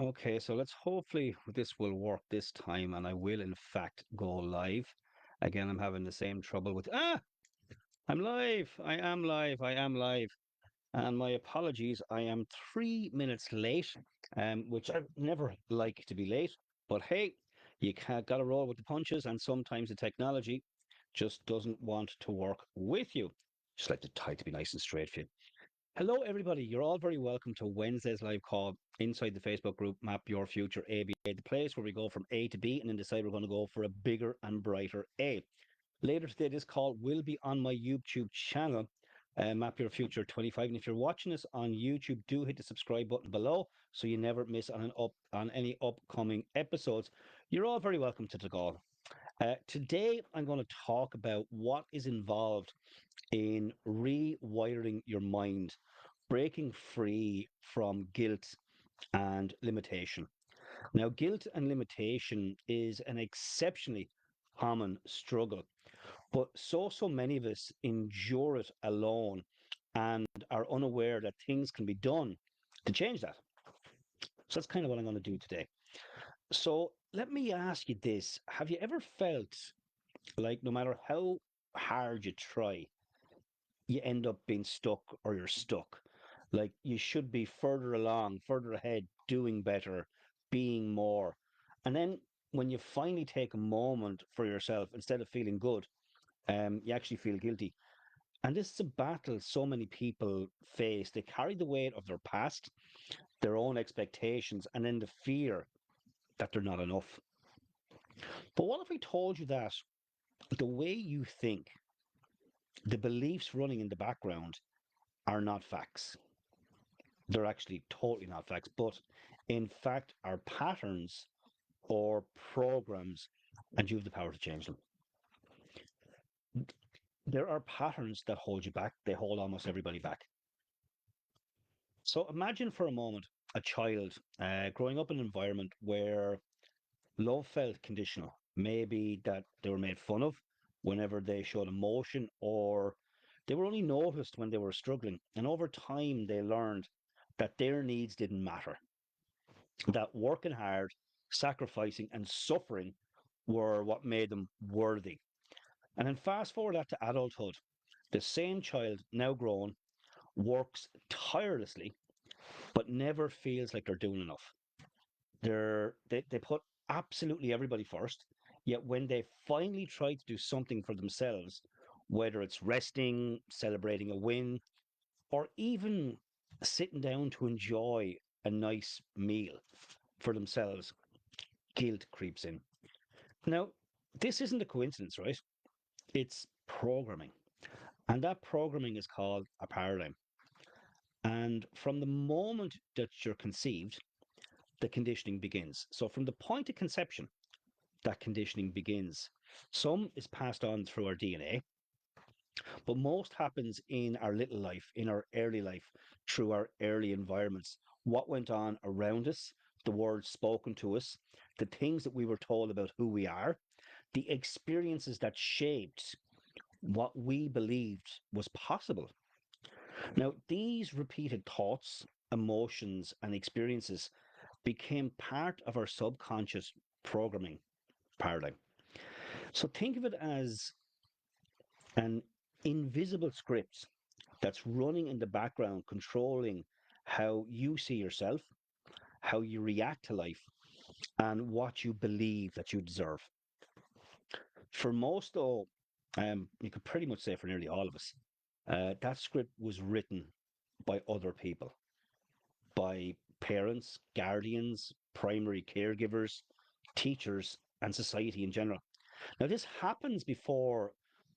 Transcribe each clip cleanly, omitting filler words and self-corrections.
Okay, so let's hopefully this will work this time and I will in fact go live. Again, I'm having the same trouble with I'm live. I am live. I am live. And my apologies, I am 3 minutes late, which I never like to be late. But hey, you can't gotta roll with the punches, and sometimes the technology just doesn't want to work with you. Just like the tie to be nice and straight for you. Hello, everybody. You're all very welcome to Wednesday's live call inside the Facebook group Map Your Future ABA, the place where we go from A to B and then decide we're going to go for a bigger and brighter A. Later today, this call will be on my YouTube channel, Map Your Future 25. And if you're watching us on YouTube, do hit the subscribe button below so you never miss on any upcoming episodes. You're all very welcome to the call. Today, I'm going to talk about what is involved in rewiring your mind, breaking free from guilt and limitation. Now, guilt and limitation is an exceptionally common struggle, but so many of us endure it alone and are unaware that things can be done to change that. So that's kind of what I'm going to do today. So let me ask you this. Have you ever felt like no matter how hard you try, you end up being stuck or you're stuck? Like you should be further along, further ahead, doing better, being more. And then when you finally take a moment for yourself, instead of feeling good, you actually feel guilty. And this is a battle so many people face. They carry the weight of their past, their own expectations, and then the fear that they're not enough. But what if I told you that the way you think, the beliefs running in the background, are not facts? They're actually totally not facts, but in fact are patterns or programs, and you have the power to change them. There are patterns that hold you back, they hold almost everybody back. So imagine for a moment a child growing up in an environment where love felt conditional, maybe that they were made fun of whenever they showed emotion, or they were only noticed when they were struggling. And over time, they learned that their needs didn't matter, that working hard, sacrificing, and suffering were what made them worthy. And then fast forward that to adulthood. The same child, now grown, works tirelessly, but never feels like they're doing enough. They put absolutely everybody first, yet when they finally try to do something for themselves, whether it's resting, celebrating a win, or even sitting down to enjoy a nice meal for themselves, guilt creeps in. Now, this isn't a coincidence, right? It's programming. And that programming is called a paradigm. And from the moment that you're conceived, the conditioning begins. So, from the point of conception, that conditioning begins. Some is passed on through our DNA, but most happens in our little life, in our early life, through our early environments. What went on around us, the words spoken to us, the things that we were told about who we are, the experiences that shaped what we believed was possible. Now, these repeated thoughts, emotions, and experiences became part of our subconscious programming paradigm. So think of it as an invisible script that's running in the background, controlling how you see yourself, how you react to life, and what you believe that you deserve. For most, though, you could pretty much say for nearly all of us, that script was written by other people, by parents, guardians, primary caregivers, teachers, and society in general. Now, this happens before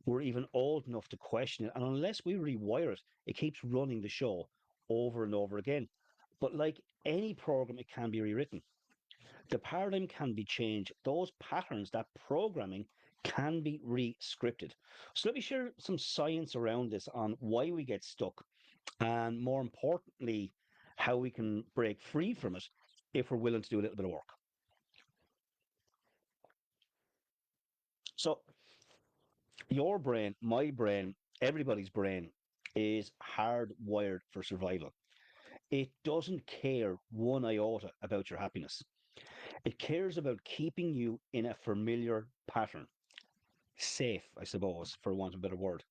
we're even old enough to question it. And unless we rewire it, it keeps running the show over and over again. But like any program, it can be rewritten. The paradigm can be changed. Those patterns, that programming, can be re-scripted. So let me share some science around this on why we get stuck, and more importantly, how we can break free from it if we're willing to do a little bit of work. So your brain, my brain, everybody's brain is hardwired for survival. It doesn't care one iota about your happiness. It cares about keeping you in a familiar pattern. Safe, I suppose, for want of a better word,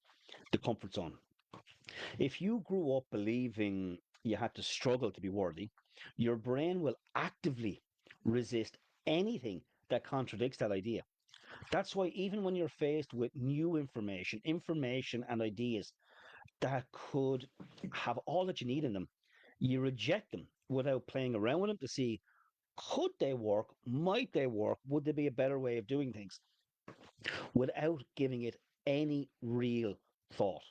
the comfort zone. If you grew up believing you had to struggle to be worthy, your brain will actively resist anything that contradicts that idea. That's why even when you're faced with new information and ideas that could have all that you need in them, you reject them without playing around with them to see could they work, might they work, would there be a better way of doing things without giving it any real thought.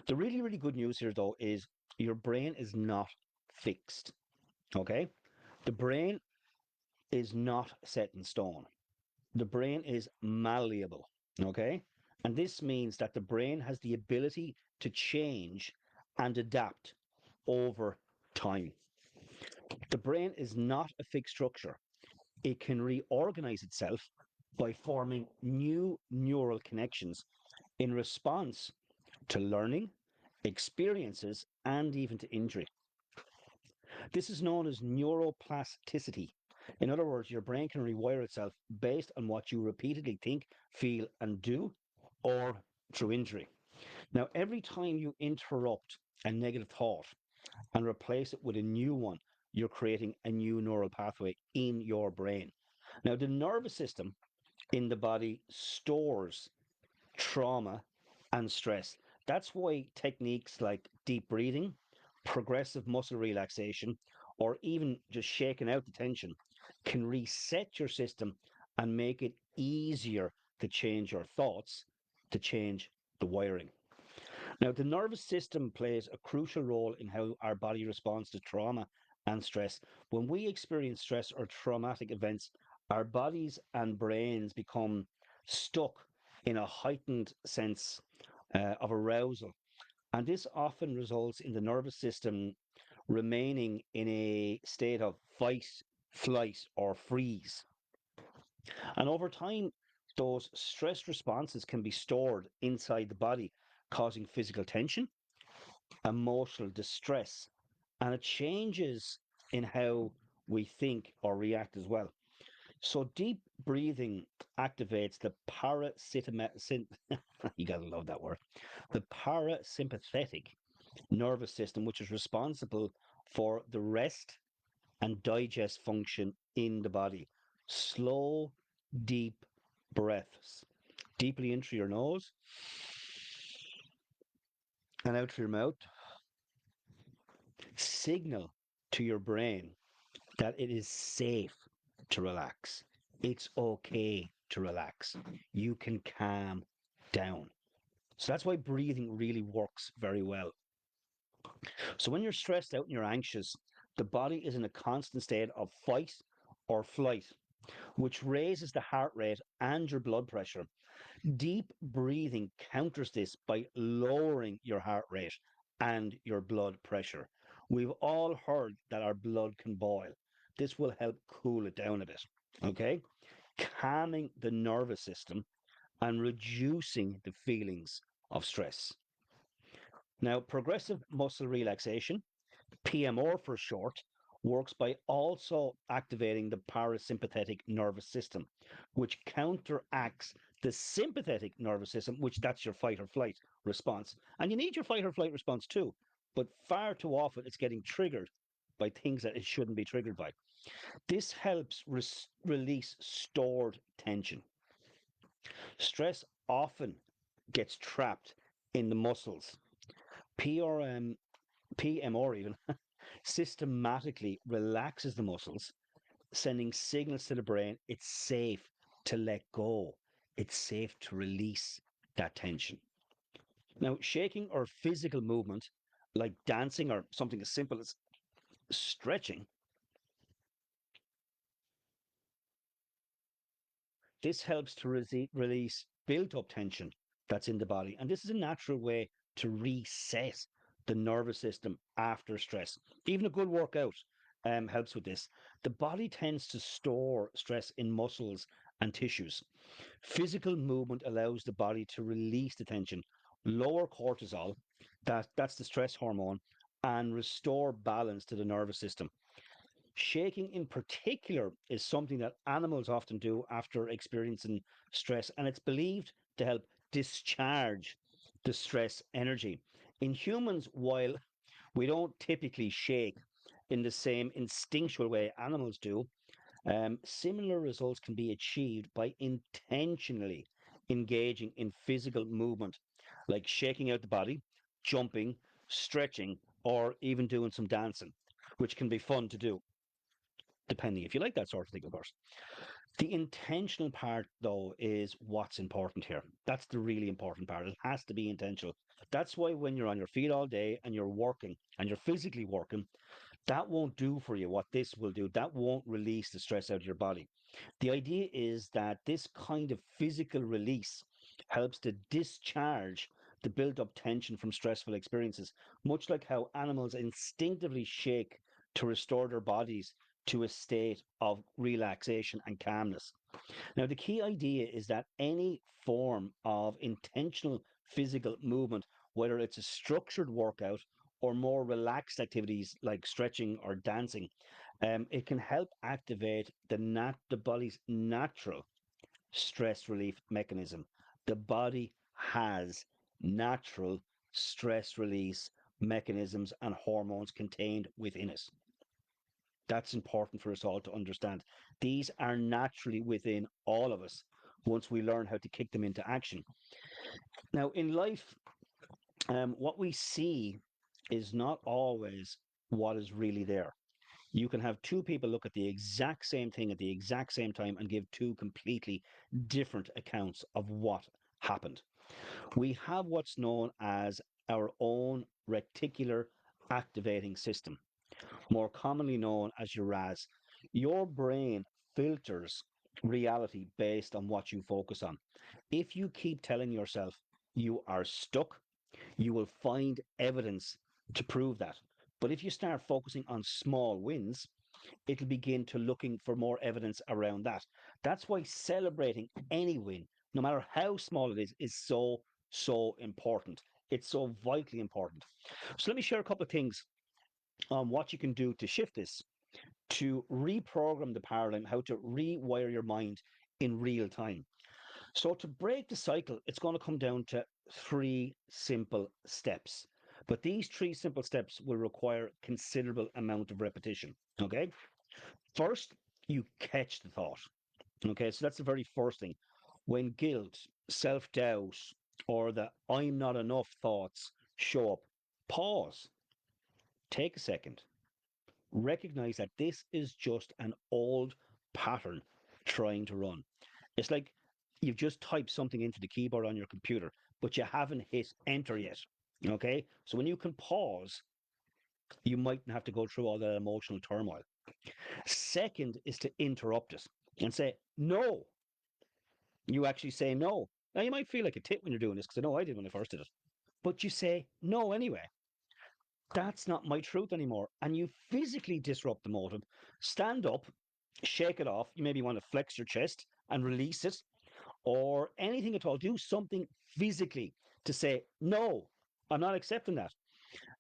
The really, really good news here, though, is your brain is not fixed. Okay? The brain is not set in stone. The brain is malleable. Okay? And this means that the brain has the ability to change and adapt over time. The brain is not a fixed structure. It can reorganize itself by forming new neural connections in response to learning, experiences, and even to injury. This is known as neuroplasticity. In other words, your brain can rewire itself based on what you repeatedly think, feel, and do, or through injury. Now, every time you interrupt a negative thought and replace it with a new one, you're creating a new neural pathway in your brain. Now, the nervous system in the body stores trauma and stress. That's why techniques like deep breathing, progressive muscle relaxation, or even just shaking out the tension can reset your system and make it easier to change your thoughts, to change the wiring. Now, the nervous system plays a crucial role in how our body responds to trauma and stress. When we experience stress or traumatic events, our bodies and brains become stuck in a heightened sense of arousal. And this often results in the nervous system remaining in a state of fight, flight, or freeze. And over time, those stress responses can be stored inside the body, causing physical tension, emotional distress, and it changes in how we think or react as well. So deep breathing activates the parasympathetic, you gotta love that word, the parasympathetic nervous system, which is responsible for the rest and digest function in the body. Slow, deep breaths, deeply in through your nose and out through your mouth, signal to your brain that it is safe to relax. It's okay to relax. You can calm down. So that's why breathing really works very well. So when you're stressed out and you're anxious, the body is in a constant state of fight or flight, which raises the heart rate and your blood pressure. Deep breathing counters this by lowering your heart rate and your blood pressure. We've all heard that our blood can boil. This will help cool it down a bit. Okay? Calming the nervous system and reducing the feelings of stress. Now, progressive muscle relaxation, PMR for short, works by also activating the parasympathetic nervous system, which counteracts the sympathetic nervous system, which that's your fight or flight response. And you need your fight or flight response too, but far too often it's getting triggered by things that it shouldn't be triggered by. This helps release stored tension. Stress often gets trapped in the muscles. PRM, PMR even systematically relaxes the muscles, sending signals to the brain it's safe to let go, it's safe to release that tension. Now, shaking or physical movement, like dancing or something as simple as stretching, this helps to release built up tension that's in the body. And this is a natural way to reset the nervous system after stress. Even a good workout helps with this. The body tends to store stress in muscles and tissues. Physical movement allows the body to release the tension, lower cortisol, that's the stress hormone, and restore balance to the nervous system. Shaking, in particular, is something that animals often do after experiencing stress, and it's believed to help discharge the stress energy. In humans, while we don't typically shake in the same instinctual way animals do, similar results can be achieved by intentionally engaging in physical movement, like shaking out the body, jumping, stretching, or even doing some dancing, which can be fun to do, depending if you like that sort of thing, of course. The intentional part, though, is what's important here. That's the really important part. It has to be intentional. That's why when you're on your feet all day and you're working and you're physically working, that won't do for you what this will do. That won't release the stress out of your body. The idea is that this kind of physical release helps to discharge the built up tension from stressful experiences, much like how animals instinctively shake to restore their bodies to a state of relaxation and calmness. Now, the key idea is that any form of intentional physical movement, whether it's a structured workout or more relaxed activities like stretching or dancing, it can help activate the body's natural stress relief mechanism. The body has natural stress release mechanisms and hormones contained within it. That's important for us all to understand. These are naturally within all of us once we learn how to kick them into action. Now, in life, what we see is not always what is really there. You can have two people look at the exact same thing at the exact same time and give two completely different accounts of what happened. We have what's known as our own reticular activating system, more commonly known as your RAS. Your brain filters reality based on what you focus on. If you keep telling yourself you are stuck, you will find evidence to prove that. But if you start focusing on small wins, it'll begin to looking for more evidence around that. That's why celebrating any win, no matter how small it is so important. It's so vitally important. So let me share a couple of things on what you can do to shift this, to reprogram the paradigm, how to rewire your mind in real time. So, to break the cycle, it's going to come down to three simple steps. But these three simple steps will require considerable amount of repetition. Okay. First, you catch the thought. Okay. So, that's the very first thing. When guilt, self doubt, or the I'm not enough thoughts show up, pause, take a second, recognize that this is just an old pattern trying to run. It's like you've just typed something into the keyboard on your computer, but you haven't hit enter yet. Okay. So when you can pause, you mightn't have to go through all that emotional turmoil. Second is to interrupt it and say, no. You actually say no. Now, you might feel like a tit when you're doing this because I know I did when I first did it. But you say no anyway. That's not my truth anymore. And you physically disrupt the motive. Stand up, shake it off. You maybe want to flex your chest and release it, or anything at all. Do something physically to say, no, I'm not accepting that.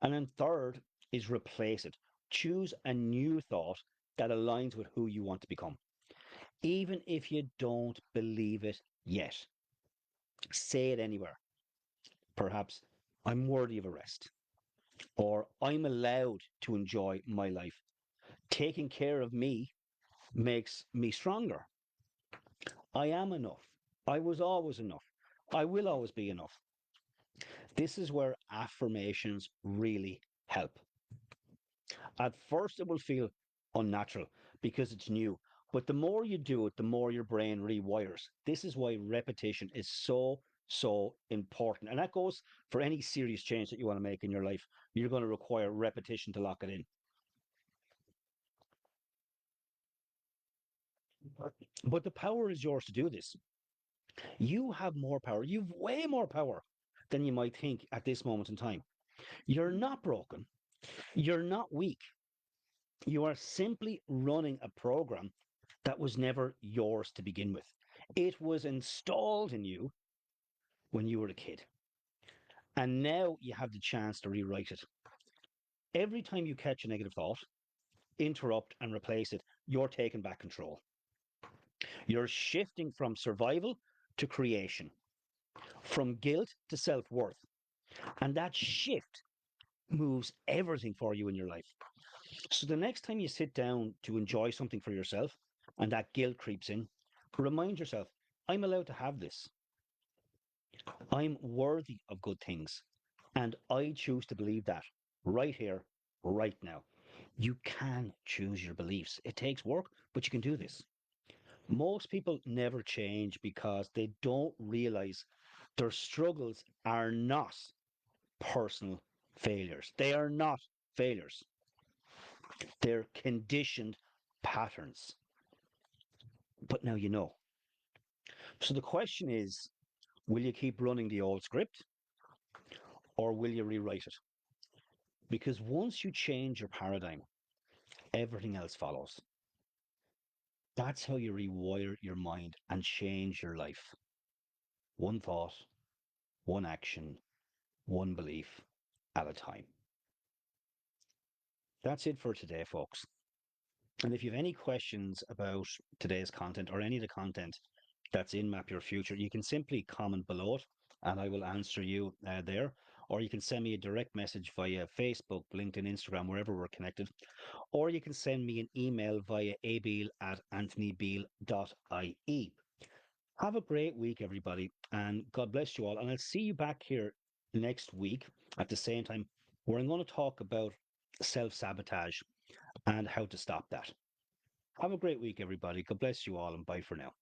And then third is replace it. Choose a new thought that aligns with who you want to become. Even if you don't believe it yet, say it anywhere. Perhaps, I'm worthy of a rest, or I'm allowed to enjoy my life. Taking care of me makes me stronger. I am enough. I was always enough. I will always be enough. This is where affirmations really help. At first, it will feel unnatural because it's new. But the more you do it, the more your brain rewires. This is why repetition is so important. And that goes for any serious change that you want to make in your life. You're going to require repetition to lock it in. But the power is yours to do this. You have more power. You've way more power than you might think at this moment in time. You're not broken. You're not weak. You are simply running a program that was never yours to begin with. It was installed in you when you were a kid. And now you have the chance to rewrite it. Every time you catch a negative thought, interrupt and replace it, you're taking back control. You're shifting from survival to creation, from guilt to self worth. And that shift moves everything for you in your life. So the next time you sit down to enjoy something for yourself and that guilt creeps in, remind yourself, I'm allowed to have this. I'm worthy of good things. And I choose to believe that right here, right now. You can choose your beliefs. It takes work, but you can do this. Most people never change because they don't realize their struggles are not personal failures. They are not failures. They're conditioned patterns. But now you know. So the question is, will you keep running the old script or will you rewrite it? Because once you change your paradigm, everything else follows. That's how you rewire your mind and change your life. One thought, one action, one belief at a time. That's it for today, folks. And if you have any questions about today's content or any of the content that's in Map Your Future, you can simply comment below it and I will answer you there. Or you can send me a direct message via Facebook, LinkedIn, Instagram, wherever we're connected. Or you can send me an email via abeal@anthonybeal.ie. Have a great week, everybody, and God bless you all. And I'll see you back here next week at the same time, where I'm going to talk about self sabotage and how to stop that. Have a great week, everybody. God bless you all, and bye for now.